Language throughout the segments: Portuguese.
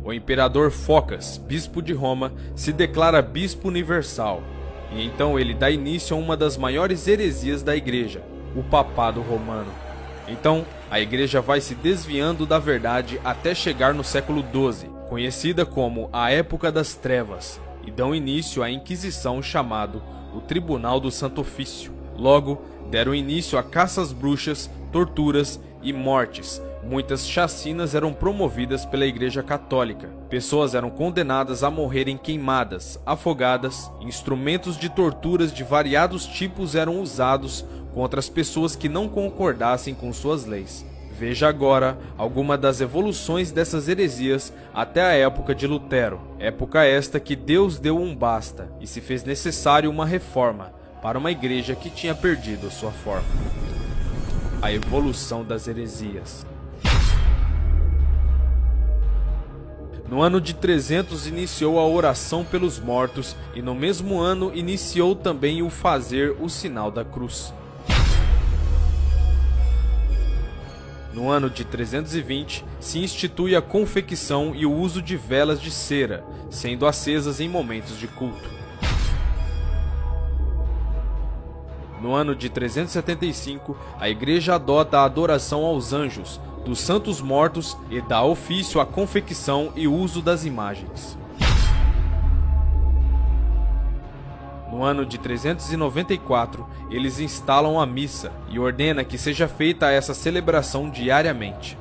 o imperador Focas, bispo de Roma, se declara bispo universal, e então ele dá início a uma das maiores heresias da igreja, o papado romano. Então, a igreja vai se desviando da verdade até chegar no século XII, conhecida como a Época das Trevas, e dão início à Inquisição, chamado o Tribunal do Santo Ofício. Logo, deram início a caças bruxas, torturas e mortes. Muitas chacinas eram promovidas pela Igreja Católica. Pessoas eram condenadas a morrerem queimadas, afogadas. Instrumentos de torturas de variados tipos eram usados contra as pessoas que não concordassem com suas leis. Veja agora alguma das evoluções dessas heresias até a época de Lutero. Época esta que Deus deu um basta e se fez necessário uma reforma para uma igreja que tinha perdido sua forma. A evolução das heresias. No ano de 300 iniciou a oração pelos mortos e no mesmo ano iniciou também o fazer o sinal da cruz. No ano de 320 se institui a confecção e o uso de velas de cera, sendo acesas em momentos de culto. No ano de 375, a igreja adota a adoração aos anjos, dos santos mortos e dá ofício à confecção e uso das imagens. No ano de 394, eles instalam a missa e ordena que seja feita essa celebração diariamente.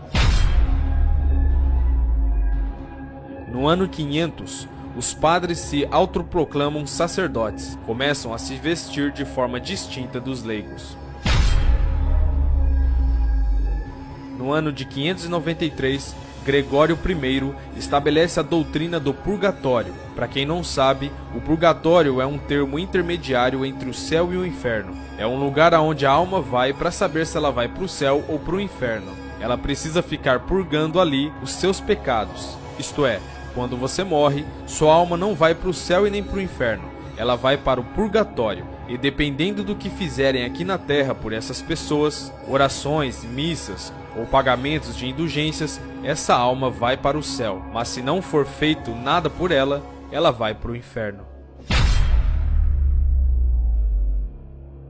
No ano 500, os padres se autoproclamam sacerdotes, começam a se vestir de forma distinta dos leigos. No ano de 593, Gregório I estabelece a doutrina do purgatório. Para quem não sabe, o purgatório é um termo intermediário entre o céu e o inferno. É um lugar aonde a alma vai para saber se ela vai para o céu ou para o inferno. Ela precisa ficar purgando ali os seus pecados. Isto é, quando você morre, sua alma não vai para o céu e nem para o inferno. Ela vai para o purgatório. E dependendo do que fizerem aqui na terra por essas pessoas, orações, missas ou pagamentos de indulgências, essa alma vai para o céu. Mas se não for feito nada por ela, ela vai para o inferno.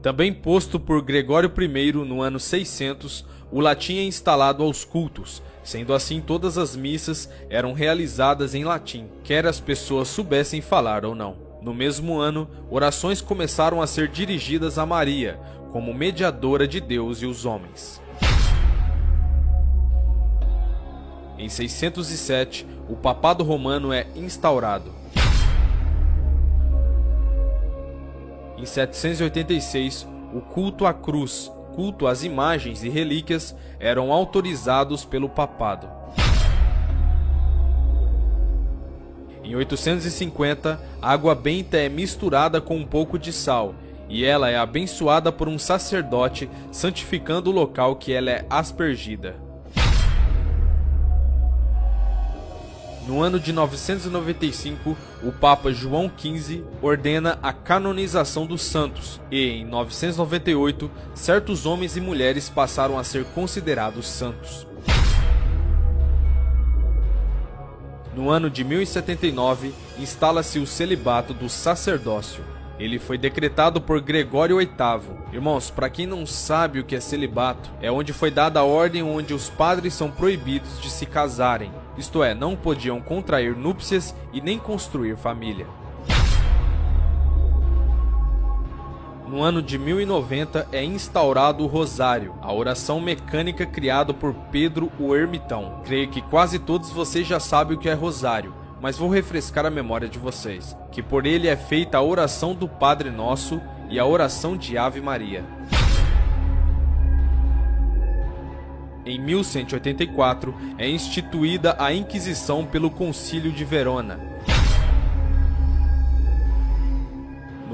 Também posto por Gregório I no ano 600, o latim é instalado aos cultos. Sendo assim, todas as missas eram realizadas em latim, quer as pessoas soubessem falar ou não. No mesmo ano, orações começaram a ser dirigidas a Maria, como mediadora de Deus e os homens. Em 607, o papado romano é instaurado. Em 786, o culto à cruz, culto às imagens e relíquias eram autorizados pelo papado. Em 850, a água benta é misturada com um pouco de sal, e ela é abençoada por um sacerdote, santificando o local que ela é aspergida. No ano de 995, o Papa João XV ordena a canonização dos santos, e em 998, certos homens e mulheres passaram a ser considerados santos. No ano de 1079, instala-se o celibato do sacerdócio. Ele foi decretado por Gregório VIII. Irmãos, para quem não sabe o que é celibato, é onde foi dada a ordem onde os padres são proibidos de se casarem. Isto é, não podiam contrair núpcias e nem construir família. No ano de 1090 é instaurado o Rosário, a oração mecânica criada por Pedro o Ermitão. Creio que quase todos vocês já sabem o que é Rosário, mas vou refrescar a memória de vocês, que por ele é feita a oração do Padre Nosso e a oração de Ave Maria. Em 1184 é instituída a Inquisição pelo Concílio de Verona.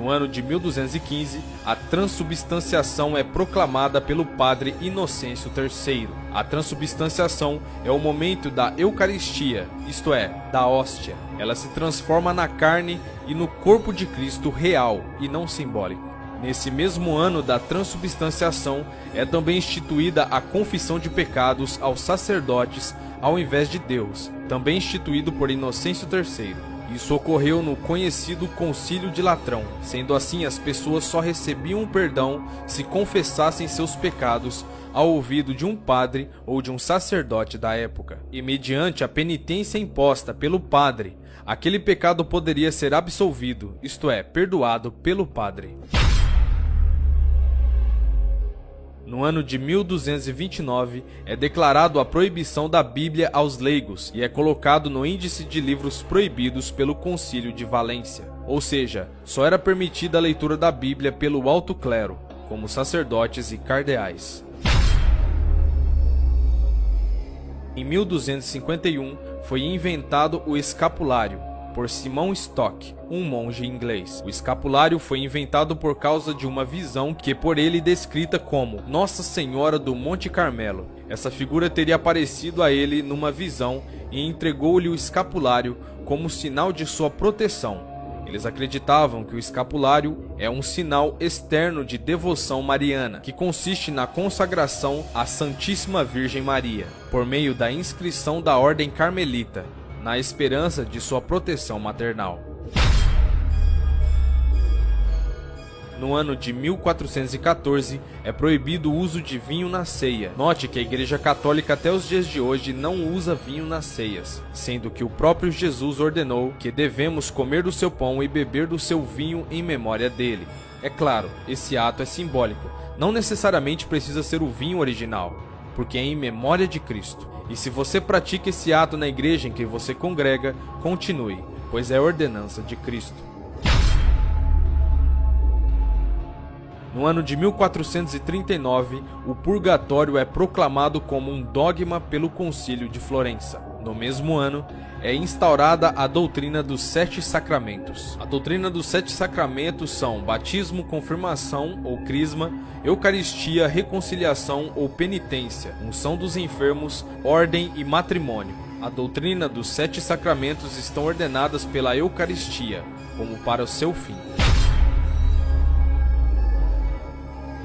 No ano de 1215, a transubstanciação é proclamada pelo padre Inocêncio III. A transubstanciação é o momento da Eucaristia, isto é, da hóstia. Ela se transforma na carne e no corpo de Cristo real e não simbólico. Nesse mesmo ano da transubstanciação, é também instituída a confissão de pecados aos sacerdotes ao invés de Deus, também instituído por Inocêncio III. Isso ocorreu no conhecido Concílio de Latrão. Sendo assim, as pessoas só recebiam o perdão se confessassem seus pecados ao ouvido de um padre ou de um sacerdote da época. E mediante a penitência imposta pelo padre, aquele pecado poderia ser absolvido, isto é, perdoado pelo padre. No ano de 1229, é declarado a proibição da Bíblia aos leigos e é colocado no índice de livros proibidos pelo Concílio de Valência. Ou seja, só era permitida a leitura da Bíblia pelo alto clero, como sacerdotes e cardeais. Em 1251, foi inventado o escapulário, por Simon Stock, um monge inglês. O escapulário foi inventado por causa de uma visão que por ele descrita como Nossa Senhora do Monte Carmelo. Essa figura teria aparecido a ele numa visão e entregou-lhe o escapulário como sinal de sua proteção. Eles acreditavam que o escapulário é um sinal externo de devoção mariana, que consiste na consagração à Santíssima Virgem Maria, por meio da inscrição da Ordem Carmelita, na esperança de sua proteção maternal. No ano de 1414, é proibido o uso de vinho na ceia. Note que a Igreja Católica até os dias de hoje não usa vinho nas ceias, sendo que o próprio Jesus ordenou que devemos comer do seu pão e beber do seu vinho em memória dele. É claro, esse ato é simbólico, não necessariamente precisa ser o vinho original, porque é em memória de Cristo. E se você pratica esse ato na igreja em que você congrega, continue, pois é ordenança de Cristo. No ano de 1439, o purgatório é proclamado como um dogma pelo Concílio de Florença. No mesmo ano, é instaurada a doutrina dos 7 sacramentos. A doutrina dos 7 sacramentos são batismo, confirmação ou crisma, eucaristia, reconciliação ou penitência, unção dos enfermos, ordem e matrimônio. A doutrina dos 7 sacramentos estão ordenadas pela Eucaristia, como para o seu fim.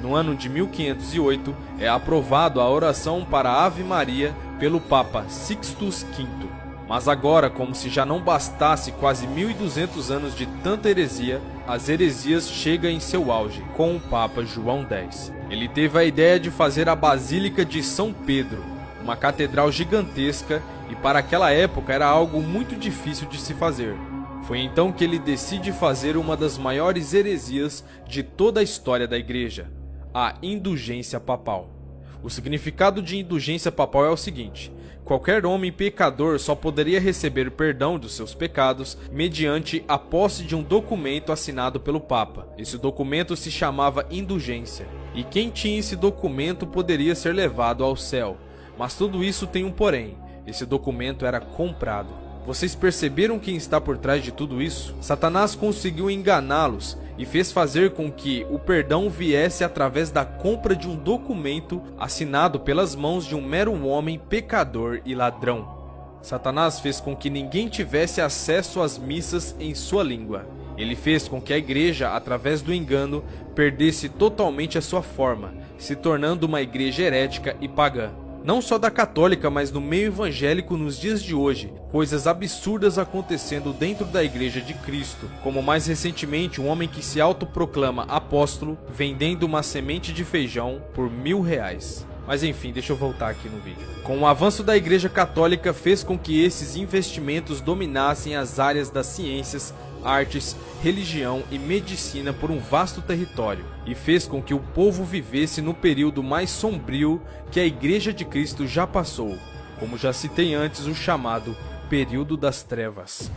No ano de 1508, é aprovado a oração para a Ave Maria pelo Papa Sixtus V. Mas agora, como se já não bastasse quase 1200 anos de tanta heresia, as heresias chegam em seu auge, com o Papa João X. Ele teve a ideia de fazer a Basílica de São Pedro, uma catedral gigantesca, e para aquela época era algo muito difícil de se fazer. Foi então que ele decide fazer uma das maiores heresias de toda a história da Igreja: a indulgência papal. O significado de indulgência papal é o seguinte: qualquer homem pecador só poderia receber perdão dos seus pecados mediante a posse de um documento assinado pelo Papa. Esse documento se chamava indulgência, e quem tinha esse documento poderia ser levado ao céu. Mas tudo isso tem um porém: esse documento era comprado. Vocês perceberam quem está por trás de tudo isso? Satanás conseguiu enganá-los e fez fazer com que o perdão viesse através da compra de um documento assinado pelas mãos de um mero homem pecador e ladrão. Satanás fez com que ninguém tivesse acesso às missas em sua língua. Ele fez com que a igreja, através do engano, perdesse totalmente a sua forma, se tornando uma igreja herética e pagã. Não só da católica, mas no meio evangélico nos dias de hoje, coisas absurdas acontecendo dentro da Igreja de Cristo, como mais recentemente um homem que se autoproclama apóstolo, vendendo uma semente de feijão por R$1000. Mas enfim, deixa eu voltar aqui no vídeo. Com o avanço da Igreja Católica, fez com que esses investimentos dominassem as áreas das ciências, artes, religião e medicina por um vasto território, e fez com que o povo vivesse no período mais sombrio que a Igreja de Cristo já passou, como já citei antes, o chamado período das trevas.